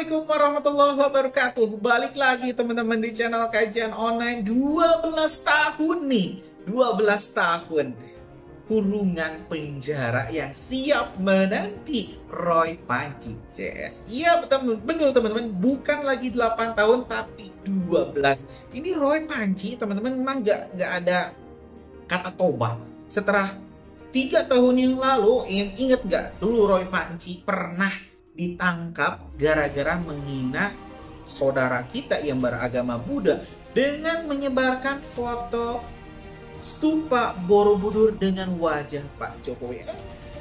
Assalamualaikum warahmatullahi wabarakatuh. Balik lagi teman-teman di channel kajian online. 12 tahun nih, 12 tahun kurungan penjara yang siap menanti Roy Panci CS. Iya betul teman-teman, bukan lagi 8 tahun tapi 12. Ini Roy Panci teman-teman memang gak ada kata tobat. Setelah 3 tahun yang lalu, yang inget gak dulu Roy Panci pernah ditangkap gara-gara menghina saudara kita yang beragama Buddha dengan menyebarkan foto stupa Borobudur dengan wajah Pak Jokowi.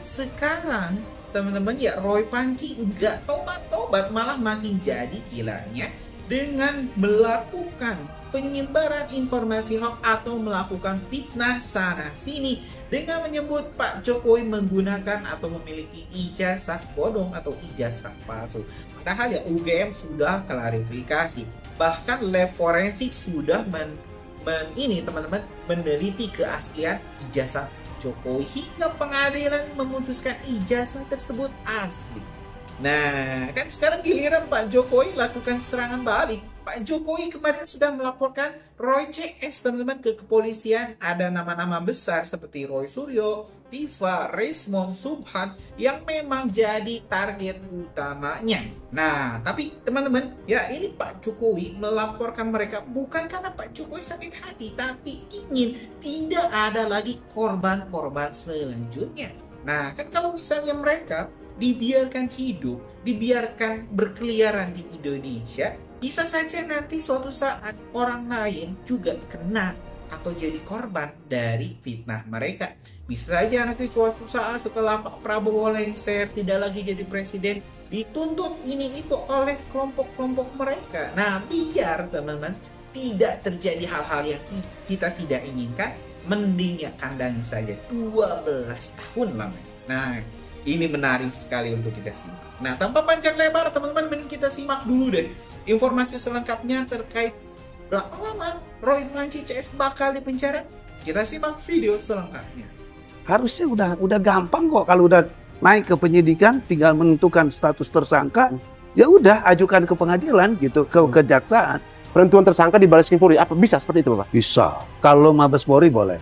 Sekarang teman-teman ya, Roy Panci nggak tobat-tobat, malah makin jadi gilanya dengan melakukan penyebaran informasi hoax atau melakukan fitnah sana sini dengan menyebut Pak Jokowi menggunakan atau memiliki ijazah bodong atau ijazah palsu. Padahal ya UGM sudah klarifikasi, bahkan lab forensik sudah teman-teman meneliti keaslian ijazah Jokowi hingga pengadilan memutuskan ijazah tersebut asli. Nah, kan sekarang giliran Pak Jokowi lakukan serangan balik. Pak Jokowi kemarin sudah melaporkan Roy CS teman-teman ke kepolisian. Ada nama-nama besar seperti Roy Suryo, Tifa, Resmond, Subhan yang memang jadi target utamanya. Nah, tapi teman-teman ya, ini Pak Jokowi melaporkan mereka bukan karena Pak Jokowi sakit hati, tapi ingin tidak ada lagi korban-korban selanjutnya. Nah, kan kalau misalnya mereka dibiarkan hidup, dibiarkan berkeliaran di Indonesia, bisa saja nanti suatu saat orang lain juga kena atau jadi korban dari fitnah mereka. Bisa saja nanti suatu saat setelah Pak Prabowo lengser tidak lagi jadi presiden, dituntut ini itu oleh kelompok-kelompok mereka. Nah, biar teman-teman tidak terjadi hal-hal yang kita tidak inginkan, mending ya kandangi saja 12 tahun lama. Nah, ini menarik sekali untuk kita simak. Nah, tanpa panjang lebar teman-teman, mending kita simak dulu deh informasi selengkapnya terkait berapa lama Roy Panci CS bakal dipenjara. Kita simak video selengkapnya. Harusnya udah gampang kok, kalau udah naik ke penyidikan tinggal menentukan status tersangka, ya udah ajukan ke pengadilan gitu, ke kejaksaan. Penentuan tersangka di Baris Krim Polri, apa bisa seperti itu, Bapak? Bisa. Kalau Mabes Polri boleh.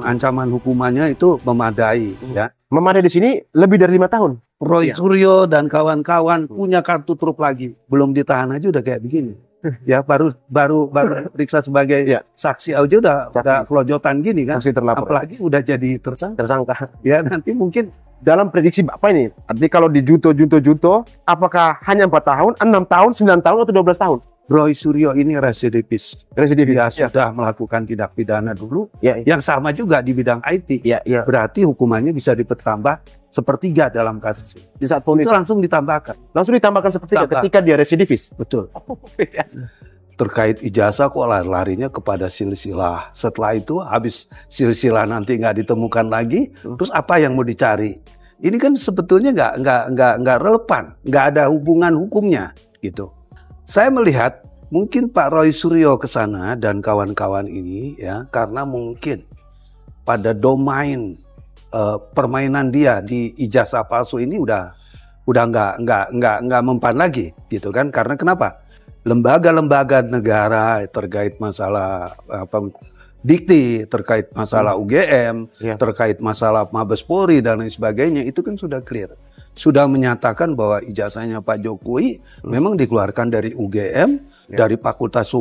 Ancaman hukumannya itu memadai, ya. Memadai di sini lebih dari 5 tahun. Roy Suryo dan kawan-kawan punya kartu truf lagi, belum ditahan aja udah kayak begini. Ya baru periksa sebagai saksi aja udah kelojotan gini kan. Saksi terlapor. Apalagi udah jadi tersangka. Ya nanti mungkin dalam prediksi Bapak ini, artinya kalau di junto, apakah hanya 4 tahun, 6 tahun, 9 tahun atau 12 tahun? Roy Suryo ini residivis. Dia sudah melakukan tindak pidana dulu, yang sama juga di bidang IT. Berarti hukumannya bisa ditambah sepertiga dalam kasus di saat vonis. Itu langsung ditambahkan. Langsung ditambahkan sepertiga ketika dia residivis. Betul. Terkait ijazah kok larinya kepada silsilah. Setelah itu habis silsilah nanti nggak ditemukan lagi, terus apa yang mau dicari? Ini kan sebetulnya nggak relevan, nggak ada hubungan hukumnya gitu. Saya melihat mungkin Pak Roy Suryo ke sana dan kawan-kawan ini ya karena mungkin pada domain permainan dia di ijazah palsu ini udah nggak mempan lagi gitu kan. Karena kenapa? Lembaga-lembaga negara terkait masalah dikti, terkait masalah UGM, terkait masalah Mabes Polri dan lain sebagainya, itu kan sudah clear. Sudah menyatakan bahwa ijazahnya Pak Jokowi memang dikeluarkan dari UGM, dari Fakultas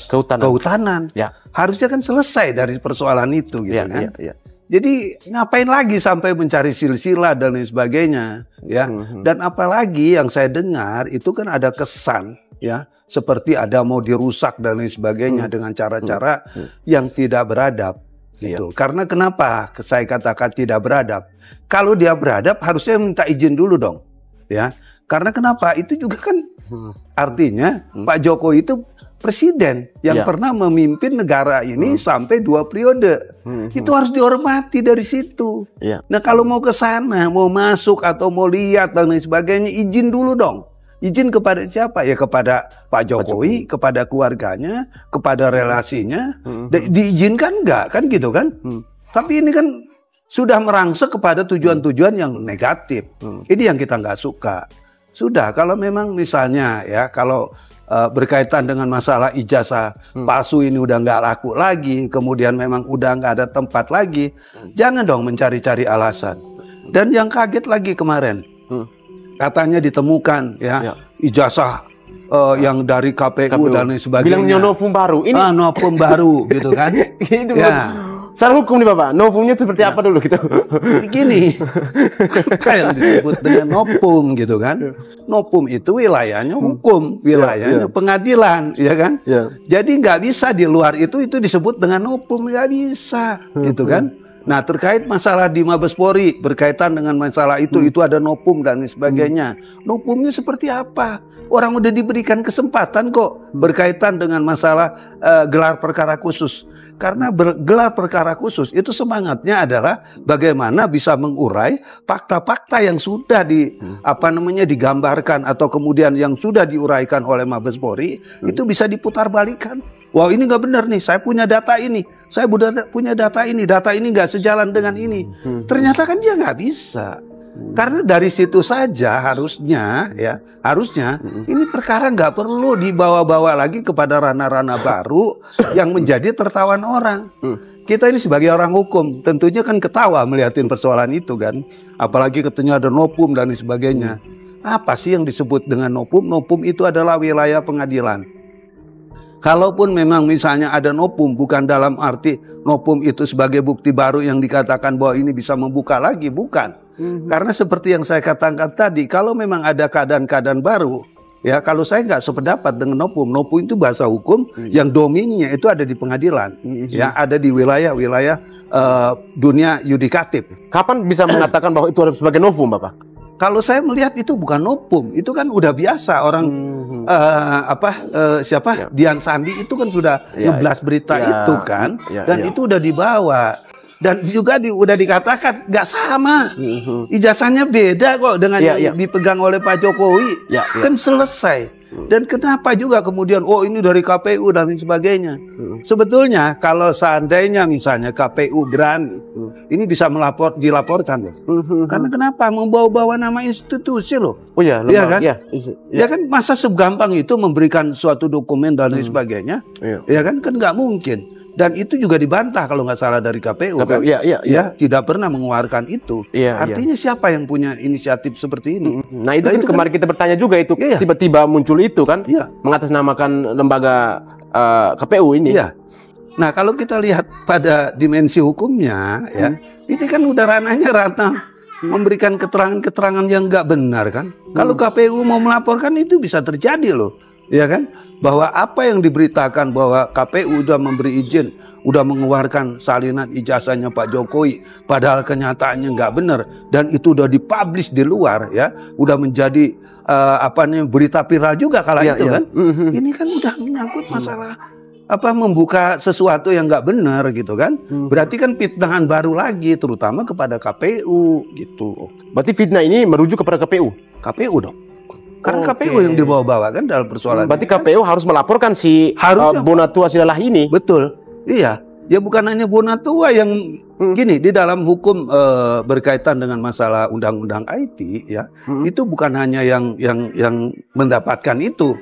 Kehutanan. Harusnya kan selesai dari persoalan itu gitu kan. Jadi ngapain lagi sampai mencari silsilah dan lain sebagainya ya. Dan apalagi yang saya dengar itu kan ada kesan ya seperti ada mau dirusak dan lain sebagainya dengan cara-cara yang tidak beradab. Gitu. Karena kenapa saya katakan tidak beradab? Kalau dia beradab harusnya minta izin dulu dong, ya. Karena kenapa? Itu juga kan artinya Pak Jokowi itu presiden yang pernah memimpin negara ini sampai 2 periode. Itu harus dihormati dari situ. Nah kalau mau ke sana, mau masuk atau mau lihat dan lain sebagainya, izin dulu dong. Izin kepada siapa? Ya kepada Pak Jokowi, kepada keluarganya, kepada relasinya. Diizinkan enggak? Kan gitu kan? Tapi ini kan sudah merangsek kepada tujuan-tujuan yang negatif. Ini yang kita nggak suka. sudah. Kalau memang misalnya ya, kalau berkaitan dengan masalah ijazah palsu ini udah nggak laku lagi, kemudian memang udah nggak ada tempat lagi, jangan dong mencari-cari alasan. Dan yang kaget lagi kemarin, katanya ditemukan ya ijazah yang dari KPU dan lain sebagainya. Bilangnya novum baru. Ini novum baru gitu kan? Itu secara hukum nih Bapak, novumnya seperti apa dulu gitu? Begini, apa yang disebut dengan novum gitu kan? Novum itu wilayahnya hukum, wilayahnya pengadilan, ya kan? Jadi nggak bisa di luar itu disebut dengan novum, nggak bisa, gitu kan? Nah, terkait masalah di Mabes Polri berkaitan dengan masalah itu ada novum dan sebagainya. Novumnya seperti apa? Orang udah diberikan kesempatan kok berkaitan dengan masalah gelar perkara khusus. Karena gelar perkara khusus itu semangatnya adalah bagaimana bisa mengurai fakta-fakta yang sudah digambarkan atau kemudian yang sudah diuraikan oleh Mabes Polri itu bisa diputarbalikkan. Wah, ini nggak benar nih, saya punya data ini, saya punya data ini nggak sejalan dengan ini. Ternyata kan dia nggak bisa. Karena dari situ saja harusnya ini perkara nggak perlu dibawa-bawa lagi kepada ranah-ranah baru yang menjadi tertawan orang. Kita ini sebagai orang hukum tentunya kan ketawa melihatin persoalan itu kan. Apalagi katanya ada novum dan sebagainya. Apa sih yang disebut dengan novum? Novum itu adalah wilayah pengadilan. Kalaupun memang misalnya ada novum, bukan dalam arti novum itu sebagai bukti baru yang dikatakan bahwa ini bisa membuka lagi, bukan. Karena seperti yang saya katakan tadi, kalau memang ada keadaan-keadaan baru, ya kalau saya nggak sependapat dengan novum. Novum itu bahasa hukum yang domainnya itu ada di pengadilan, ya ada di wilayah-wilayah dunia yudikatif. Kapan bisa mengatakan bahwa itu sebagai novum, Bapak? Kalau saya melihat itu bukan novum, itu kan udah biasa orang Dian Sandi itu kan sudah ngeblas berita itu kan, dan itu udah dibawa dan juga udah dikatakan nggak sama, ijazahnya beda kok dengan yang dipegang oleh Pak Jokowi, kan selesai. Dan kenapa juga kemudian ini dari KPU dan sebagainya. Sebetulnya kalau seandainya misalnya KPU berani, ini bisa dilaporkan loh. Karena kenapa? Membawa-bawa nama institusi loh. Oh ya, kan? Ya kan, masa segampang itu memberikan suatu dokumen dan lain sebagainya. Ya kan nggak mungkin. Dan itu juga dibantah kalau nggak salah dari KPU. Kan? Tidak pernah mengeluarkan itu. Artinya siapa yang punya inisiatif seperti ini? Nah itu kan kemarin kita bertanya juga itu. Tiba-tiba muncul itu kan, mengatasnamakan lembaga KPU ini. Nah kalau kita lihat pada dimensi hukumnya, ini kan udah ranahnya memberikan keterangan-keterangan yang nggak benar kan. Kalau KPU mau melaporkan itu bisa terjadi loh, ya kan? Bahwa apa yang diberitakan bahwa KPU udah memberi izin, udah mengeluarkan salinan ijazahnya Pak Jokowi, padahal kenyataannya nggak benar dan itu udah dipublish di luar, ya, udah menjadi berita viral juga kala itu kan. Ini kan udah menyangkut masalah membuka sesuatu yang nggak benar gitu kan. Berarti kan fitnahan baru lagi, terutama kepada KPU gitu. Berarti fitnah ini merujuk kepada KPU? KPU dong. Karena KPU yang dibawa-bawa kan dalam persoalan. Berarti KPU harus melaporkan si Bonatua Silalah ini. Betul. Iya. Ya bukan hanya Bonatua yang gini, di dalam hukum berkaitan dengan masalah undang-undang IT ya, itu bukan hanya yang mendapatkan itu,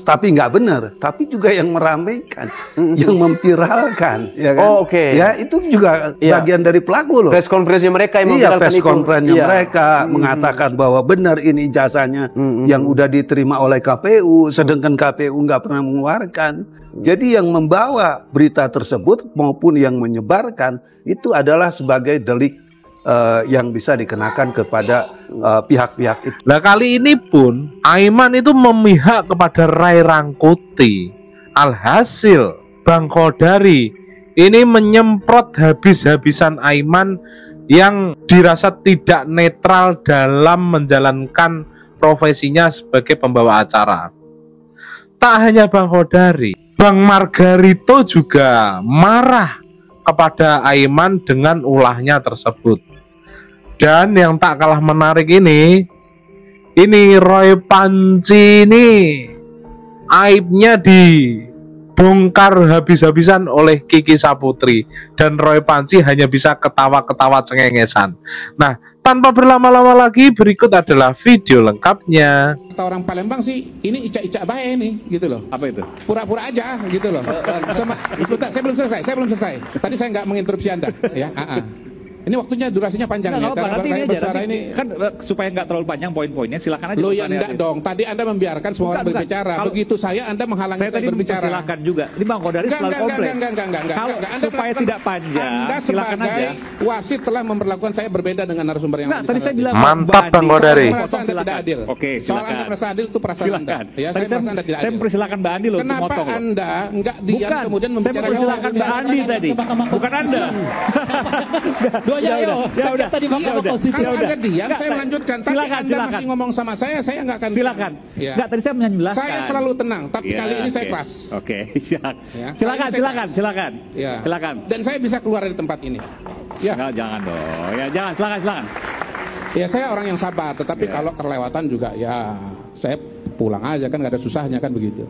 tapi nggak benar, tapi juga yang meramaikan, yang memviralkan, ya kan? Ya itu juga bagian dari pelaku loh. Press conference mereka yang memviralkan press conference mereka mengatakan bahwa benar ini ijazahnya yang udah diterima oleh KPU, sedangkan KPU nggak pernah mengeluarkan. Jadi yang membawa berita tersebut maupun yang menyebarkan itu adalah sebagai delik yang bisa dikenakan kepada pihak-pihak itu. Nah kali ini pun Aiman itu memihak kepada Ray Rangkuti. Alhasil Bang Kodari ini menyemprot habis-habisan Aiman yang dirasa tidak netral dalam menjalankan profesinya sebagai pembawa acara. Tak hanya Bang Kodari, Bang Margarito juga marah kepada Aiman dengan ulahnya tersebut. Dan yang tak kalah menarik ini Roy Panci ini aibnya dibongkar habis-habisan oleh Kiki Saputri dan Roy Panci hanya bisa ketawa-ketawa cengengesan. Nah, Tanpa berlama-lama lagi, berikut adalah video lengkapnya. Kata orang Palembang sih, ini icak-icak bae nih, gitu loh. Apa itu? Pura-pura aja, gitu loh. Sebentar, saya belum selesai. Tadi saya nggak menginterupsi Anda, ya. Ini waktunya durasinya panjang ya. Cara bersuara ini kan supaya nggak terlalu panjang poin-poinnya, silakan aja. Lo ya enggak dong. Tadi Anda membiarkan semua orang berbicara. Begitu saya Anda menghalangi saya berbicara. Silakan juga. Ini Bang Kodari selalu komplain. Enggak. Supaya tidak panjang. Anda sebagai wasit telah memperlakukan saya berbeda dengan narasumber yang lain. Tadi saya bilang mantap Bang Kodari. Saya merasa Anda tidak adil. Oke, soal Anda merasa adil itu perasaan Anda. Ya, saya merasa Anda tidak adil. Saya mempersilakan Mbak Andi loh. Kenapa Anda enggak diam kemudian membicarakan? Saya mempersilakan Mbak Andi tadi. Bukan Anda. Udah. Tadi kalau Anda diam, saya melanjutkan. Tapi Anda masih ngomong sama saya nggak akan. Silakan. Enggak, tadi saya menjelaskan. Saya selalu tenang, tapi kali ini saya keras. Oke, silakan. Silakan. Dan saya bisa keluar dari tempat ini. Ya. Enggak, jangan dong. Ya, jangan. Silakan. Ya, saya orang yang sabar, tetapi kalau kelewatan juga ya saya pulang aja, kan nggak ada susahnya kan begitu.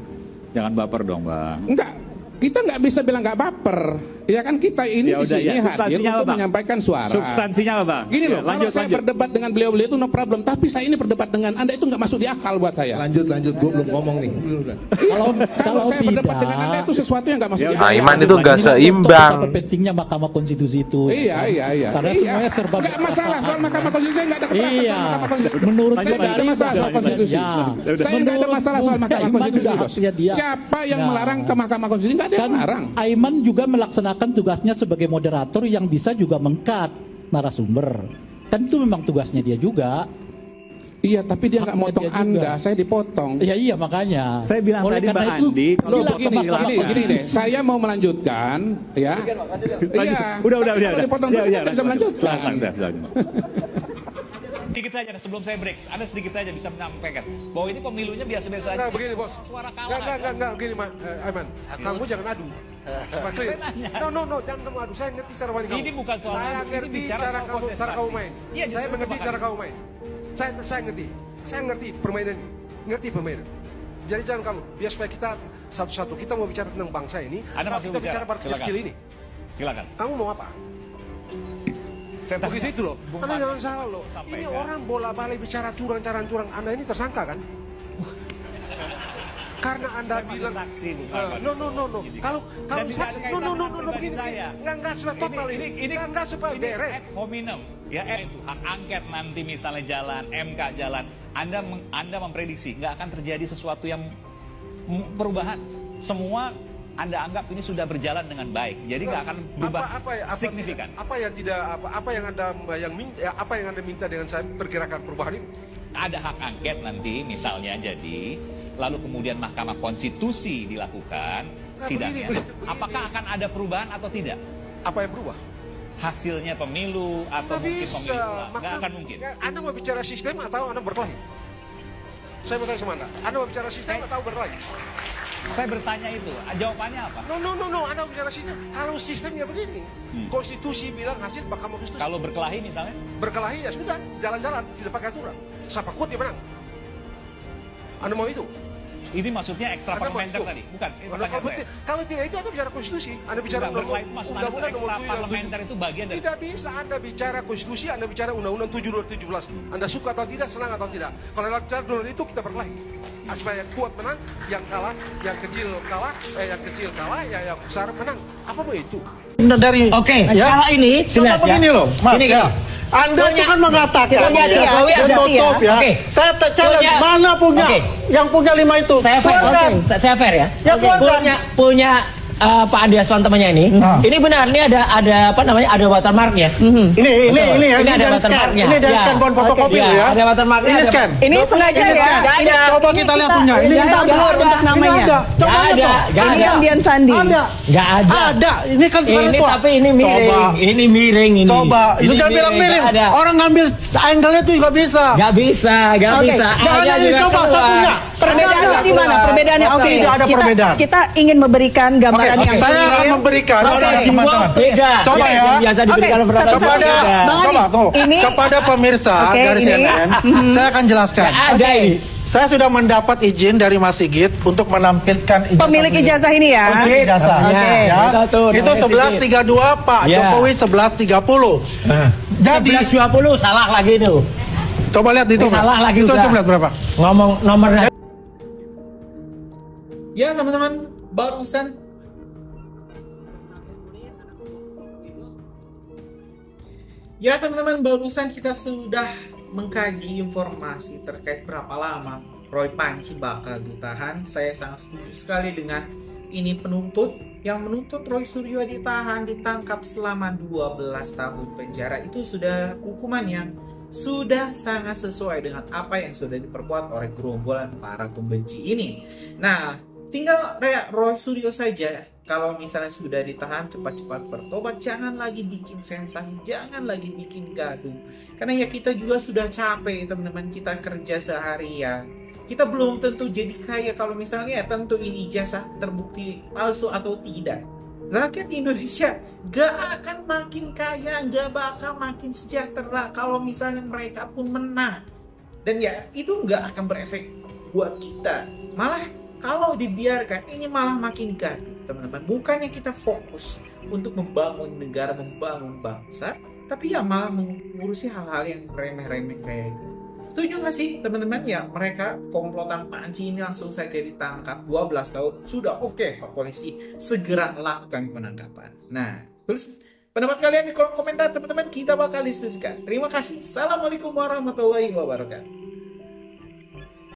Jangan baper dong, Bang. Enggak. Kita nggak bisa bilang nggak baper. Ya kan kita ini di sini hadir untuk menyampaikan suara. Substansinya apa, Bang? Gini loh, kalau saya berdebat dengan beliau-beliau itu no problem. Tapi saya ini berdebat dengan Anda itu nggak masuk di akal buat saya. Lanjut, gue belum ngomong nih. Kalau saya berdebat dengan Anda itu sesuatu yang nggak masuk di akal. Aiman itu nggak seimbang. Pentingnya Mahkamah Konstitusi itu. Iya. Karena semuanya serba. Nggak masalah soal Mahkamah Konstitusi, nggak ada keberatan soal Mahkamah Konstitusi. Menurut saya nggak ada masalah soal konstitusi. Saya nggak ada masalah soal Mahkamah Konstitusi. Siapa yang melarang ke Mahkamah Konstitusi? Nggak ada yang melarang. Aiman juga melaksanakan tugasnya sebagai moderator yang bisa juga meng-cut narasumber. Kan itu memang tugasnya dia juga. Iya, tapi dia nggak motong Anda, saya dipotong. Iya makanya. Saya bilang tadi Mbak Andi, kalau begini deh, saya mau melanjutkan, ya. Iya. Udah. Kalau dipotong terus kita bisa melanjutkan. Sedikit saja sebelum saya break, Anda sedikit saja bisa menyampaikan bahwa ini pemilunya biasa-biasa aja. Enggak, begini bos. Suara kalah. Enggak, begini Aiman. Kamu jangan adu. Saya nanya. No, jangan kamu adu. Saya ngerti cara main kamu. Ini bukan soal saya ngerti cara kamu main. Iya, saya mengerti cara kamu main. Saya ngerti. Saya ngerti permainan ini. Ngerti permainan. Jadi jangan kamu. Biar supaya kita satu-satu kita mau bicara tentang bangsa ini. Anda masih kita bicara partai kecil ini. Silakan. Kamu mau apa? Begitu itu loh. Anda jangan salah loh. Ini orang bola-balik bicara curang. Anda ini tersangka kan? Karena Anda bilang saksi no. Kalau saksi begini. Enggak supaya total ini. Enggak supaya beres. Hominem ya itu hak angket nanti misalnya jalan, MK jalan. Anda memprediksi nggak akan terjadi sesuatu yang perubahan. Semua Anda anggap ini sudah berjalan dengan baik, jadi nggak akan berubah signifikan. Apa yang Anda minta dengan saya pergerakan perubahan ini? Ada hak angket nanti misalnya jadi, lalu kemudian Mahkamah Konstitusi dilakukan sidangnya. Apakah akan ada perubahan atau tidak? Apa yang berubah? Hasilnya pemilu atau mungkin pemilu ulang? Nggak akan mungkin. Anda mau bicara sistem atau Anda berkelahi? Saya mau tanya sama Anda mau bicara sistem atau berkelahi? Saya bertanya itu, jawabannya apa? No, Anda bicara sistem. Kalau sistemnya begini, konstitusi bilang hasil Mahkamah Konstitusi. Kalau berkelahi misalnya? Berkelahi ya sudah, jalan-jalan, tidak pakai aturan. Siapa kuat dia menang. Anda mau itu? Ini maksudnya ekstra parlementer tadi, bukan? Kalau tidak itu Anda bicara konstitusi, Anda bicara undang-undang ekstra parlementer itu bagian dari. Tidak bisa Anda bicara konstitusi, Anda bicara undang-undang 7/2017. Anda suka atau tidak, senang atau tidak. Kalau bicara dulu itu kita berkelahi. Supaya yang kuat menang, yang kalah, yang kecil kalah, yang besar menang. Apa mau itu? Kalau ini jelas ya. Begini loh, Mas. Ini Anda itu kan mengatakan Jokowi ada ya. Saya challenge mana yang punya 5 itu. Saya fair ya. Punya Pak Andi Aswan temannya ini benar, ini ada apa namanya, ada watermarknya. Ini ada watermarknya. Ini dari scan bon fotokopi ya. Ada watermarknya. Ini scan. Ini sengaja ya. Nggak ada. Coba kita lihat punya. Ini blur untuk namanya. Nggak ada. Ini yang Dian Sandi. Nggak ada. Ada. Ini kan ini tapi ini miring. Ini miring ini. Coba. Lu jangan bilang miring. Orang ngambil angle itu juga bisa. Nggak bisa. Coba saya punya. Perbedaannya di mana? Perbedaannya tidak ada perbedaan. Kita ingin memberikan gambaran yang saya akan memberikan beda. Coba ya. Biasa diberikan kepada pemirsa dari CNN. Saya akan jelaskan. Ada ini. Saya sudah mendapat izin dari Mas Sigit untuk menampilkan ijazah pemilik ijazah ini ya. Pemilik ijazah. Oke. Itu 1132 Pak Jokowi 1130. Jadi 1120 salah lagi itu. Coba lihat itu. Salah lagi itu. Coba lihat berapa? Ngomong nomornya. Ya teman-teman, barusan kita sudah mengkaji informasi terkait berapa lama Roy Panci bakal ditahan. Saya sangat setuju sekali dengan ini penuntut yang menuntut Roy Suryo ditahan, ditangkap selama 12 tahun penjara. Itu sudah hukuman yang sudah sangat sesuai dengan apa yang sudah diperbuat oleh gerombolan para pembenci ini. Nah, tinggal Roy Suryo saja. Kalau misalnya sudah ditahan, cepat-cepat bertobat. Jangan lagi bikin sensasi, jangan lagi bikin gaduh. Karena ya kita juga sudah capek teman-teman, kita kerja seharian. Kita belum tentu jadi kaya kalau misalnya tentu ini ijazah terbukti palsu atau tidak. Rakyat Indonesia gak akan makin kaya, gak bakal makin sejahtera kalau misalnya mereka pun menang. Dan ya itu gak akan berefek buat kita. Malah kalau dibiarkan ini malah makin gaduh teman-teman. Bukannya kita fokus untuk membangun negara, membangun bangsa, tapi ya malah mengurusi hal-hal yang remeh-remeh kayak gitu. Setuju gak sih teman-teman? Ya mereka komplotan Panci ini langsung saja ditangkap 12 tahun. Sudah oke Pak Polisi, segera lakukan penangkapan. Nah, terus pendapat kalian di kolom komentar teman-teman, kita bakal diskusikan. Terima kasih. Assalamualaikum warahmatullahi wabarakatuh.